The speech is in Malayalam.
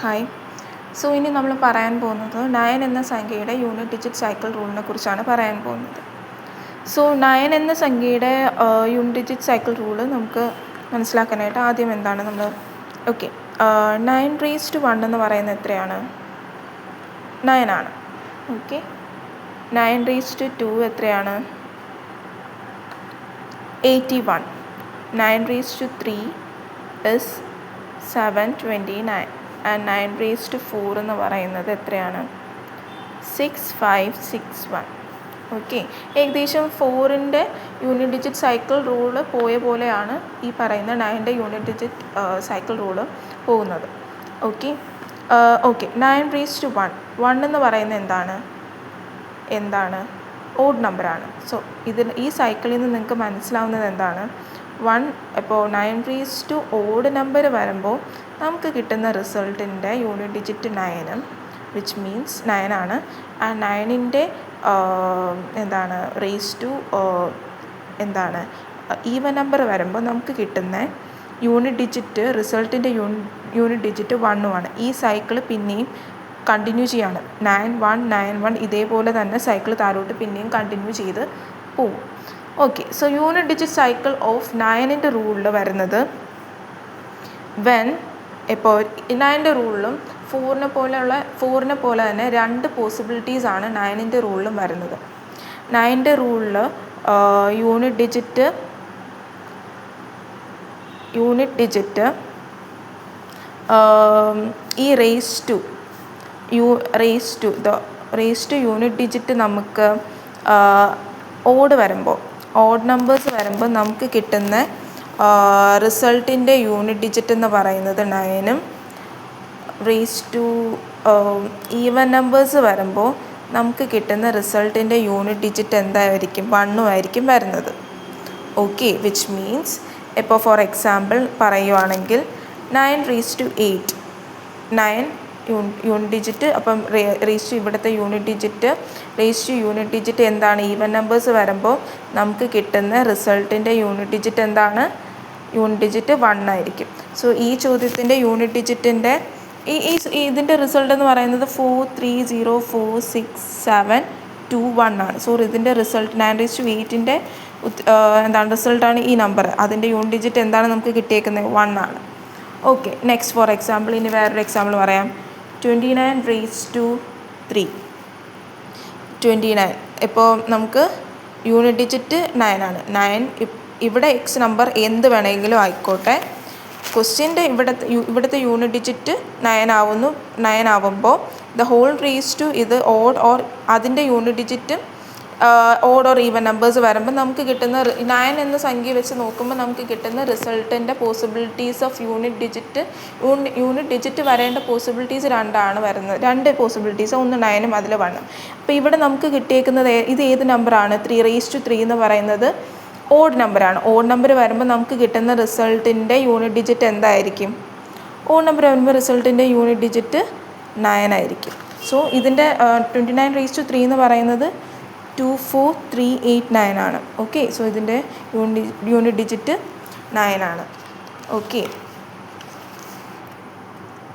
ഹായ്. സോ ഇനി നമ്മൾ പറയാൻ പോകുന്നത് 9 എന്ന സംഖ്യയുടെ യൂണിറ്റ് ഡിജിറ്റ് സൈക്കിൾ റൂളിനെ കുറിച്ചാണ് പറയാൻ പോകുന്നത്. സോ 9 എന്ന സംഖ്യയുടെ യൂണിറ്റ് ഡിജിറ്റ് സൈക്കിൾ റൂള് നമുക്ക് മനസ്സിലാക്കാനായിട്ട് ആദ്യം എന്താണ് നമ്മൾ 9 എന്ന് പറയുന്നത് എത്രയാണ്? 9 ആണ്. 9 എത്രയാണ്? 81. 9 is 729 and 9 എന്ന് പറയുന്നത് എത്രയാണ്? 6561. ഏകദേശം 4ൻ്റെ യൂണിറ്റ് ഡിജിറ്റ് സൈക്കിൾ റൂള് പോയ പോലെയാണ് ഈ പറയുന്ന 9ൻ്റെ യൂണിറ്റ് ഡിജിറ്റ് സൈക്കിൾ റൂള് പോകുന്നത്. 9 എന്ന് പറയുന്നത് എന്താണ്? ഓഡ് നമ്പറാണ്. സോ ഈ സൈക്കിളിൽ നിന്ന് നിങ്ങൾക്ക് മനസ്സിലാവുന്നത് എന്താണ്? 1 ഇപ്പോൾ 9 ഓഡ് നമ്പർ വരുമ്പോൾ നമുക്ക് കിട്ടുന്ന റിസൾട്ടിൻ്റെ യൂണിറ്റ് ഡിജിറ്റ് 9 വിച്ച് മീൻസ് 9 ആണ്. ആ 9ൻ്റെ ഈവൻ നമ്പർ വരുമ്പോൾ നമുക്ക് കിട്ടുന്ന യൂണിറ്റ് ഡിജിറ്റ് റിസൾട്ടിൻ്റെ യൂണിറ്റ് ഡിജിറ്റ് 1 ഈ സൈക്കിൾ പിന്നെയും കണ്ടിന്യൂ ചെയ്യാണ്. 9191 ഇതേപോലെ തന്നെ സൈക്കിൾ താഴോട്ട് പിന്നെയും കണ്ടിന്യൂ ചെയ്ത് പോകും. So unit digit cycle of 9ൻ്റെ റൂളിൽ വരുന്നത് ഇപ്പോൾ 9ൻ്റെ റൂളിലും 4നെ പോലെ തന്നെ 2 പോസിബിലിറ്റീസാണ് 9ൻ്റെ റൂളിലും വരുന്നത്. 9ൻ്റെ റൂളിൽ യൂണിറ്റ് ഡിജിറ്റ് ഈ റേസ് ടു യൂണിറ്റ് ഡിജിറ്റ് നമുക്ക് ഓഡ് നമ്പേഴ്സ് വരുമ്പോൾ നമുക്ക് കിട്ടുന്ന റിസൾട്ടിൻ്റെ യൂണിറ്റ് ഡിജിറ്റ് എന്ന് പറയുന്നത് 9ഉം ഈവൻ നമ്പേഴ്സ് വരുമ്പോൾ നമുക്ക് കിട്ടുന്ന റിസൾട്ടിൻ്റെ യൂണിറ്റ് ഡിജിറ്റ് എന്തായിരിക്കും? 1 ആയിരിക്കും വരുന്നത്. വിച്ച് മീൻസ് ഇപ്പോൾ ഫോർ എക്സാമ്പിൾ പറയുവാണെങ്കിൽ 9 യൂണിറ്റ് ഡിജിറ്റ്, അപ്പം ഇവിടുത്തെ യൂണിറ്റ് ഡിജിറ്റ് എന്താണ്? ഈവൻ നമ്പേഴ്സ് വരുമ്പോൾ നമുക്ക് കിട്ടുന്ന റിസൾട്ടിൻ്റെ യൂണിറ്റ് ഡിജിറ്റ് എന്താണ്? യൂണിറ്റ് ഡിജിറ്റ് 1 ആയിരിക്കും. സോ ഈ ചോദ്യത്തിൻ്റെ യൂണിറ്റ് ഡിജിറ്റിൻ്റെ ഇതിൻ്റെ റിസൾട്ട് എന്ന് പറയുന്നത് 4304671 ആണ്. സോ ഇതിൻ്റെ റിസൾട്ട് 9/8ൻ്റെ റിസൾട്ടാണ് ഈ നമ്പർ. അതിൻ്റെ യൂണിറ്റ് ഡിജിറ്റ് എന്താണ് നമുക്ക് കിട്ടിയേക്കുന്നത്? 1 ആണ്. നെക്സ്റ്റ് ഫോർ എക്സാമ്പിൾ ഇനി വേറൊരു എക്സാമ്പിൾ പറയാം. 29 ഇപ്പോൾ നമുക്ക് യൂണിറ്റ് ഡിജിറ്റ് 9 ആണ്. 9 ഇവിടെ എക്സ് നമ്പർ എന്ത് വേണമെങ്കിലും ആയിക്കോട്ടെ. ക്വസ്റ്റ്യൻ്റെ ഇവിടുത്തെ യൂണിറ്റ് ഡിജിറ്റ് 9 ആവുമ്പോൾ ദ ഹോൾ റേസ് ടു ഇത് ഓഡ് ഓർ അതിൻ്റെ unit digit odd or even numbers വരുമ്പോൾ നമുക്ക് കിട്ടുന്ന 9 എന്ന സംഖ്യ വെച്ച് നോക്കുമ്പോൾ നമുക്ക് കിട്ടുന്ന റിസൾട്ടിൻ്റെ പോസിബിലിറ്റീസ് ഓഫ് യൂണിറ്റ് ഡിജിറ്റ് വരേണ്ട പോസിബിലിറ്റീസ് 2 ആണ് വരുന്നത്. 2 പോസിബിലിറ്റീസ്, ഒന്ന് 9ഉം അതിൽ 1. അപ്പോൾ ഇവിടെ നമുക്ക് കിട്ടിയേക്കുന്നത് ഇത് ഏത് നമ്പറാണ്? 3 എന്ന് പറയുന്നത് ഓഡ് നമ്പറാണ്. ഓഡ് നമ്പർ വരുമ്പോൾ നമുക്ക് കിട്ടുന്ന റിസൾട്ടിൻ്റെ യൂണിറ്റ് ഡിജിറ്റ് എന്തായിരിക്കും? ഓഡ് നമ്പർ വരുമ്പോൾ റിസൾട്ടിൻ്റെ യൂണിറ്റ് ഡിജിറ്റ് 9 ആയിരിക്കും. സോ ഇതിൻ്റെ 29 എന്ന് പറയുന്നത് 24389 ആണ്. സോ ഇതിൻ്റെ യൂണിറ്റ് ഡിജിറ്റ് 9 ആണ്.